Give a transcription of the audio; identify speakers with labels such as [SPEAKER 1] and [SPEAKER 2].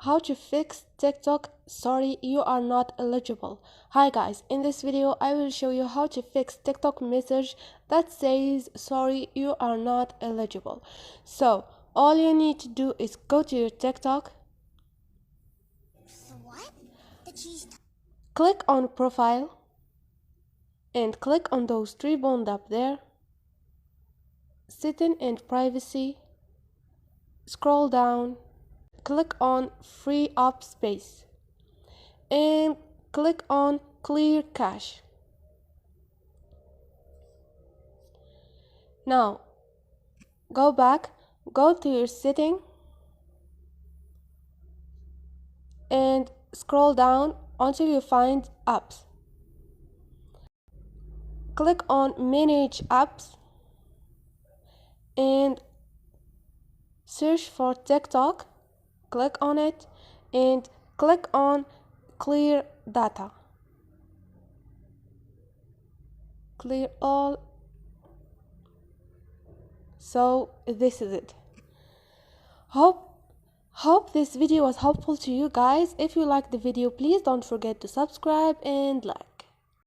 [SPEAKER 1] How to fix TikTok sorry you are not eligible. Hi guys, in this video I will show you how to fix TikTok message that says sorry you are not eligible. So all you need to do is go to your TikTok, click on profile and click on those three buttons up there, setting and privacy, scroll down, click on free up space and click on clear cache. Now go back, go to your setting and scroll down until you find apps. Click on manage apps and search for TikTok. Click on it and click on clear data. Clear all. So this is it. Hope this video was helpful to you guys. If you liked the video, please don't forget to subscribe and like.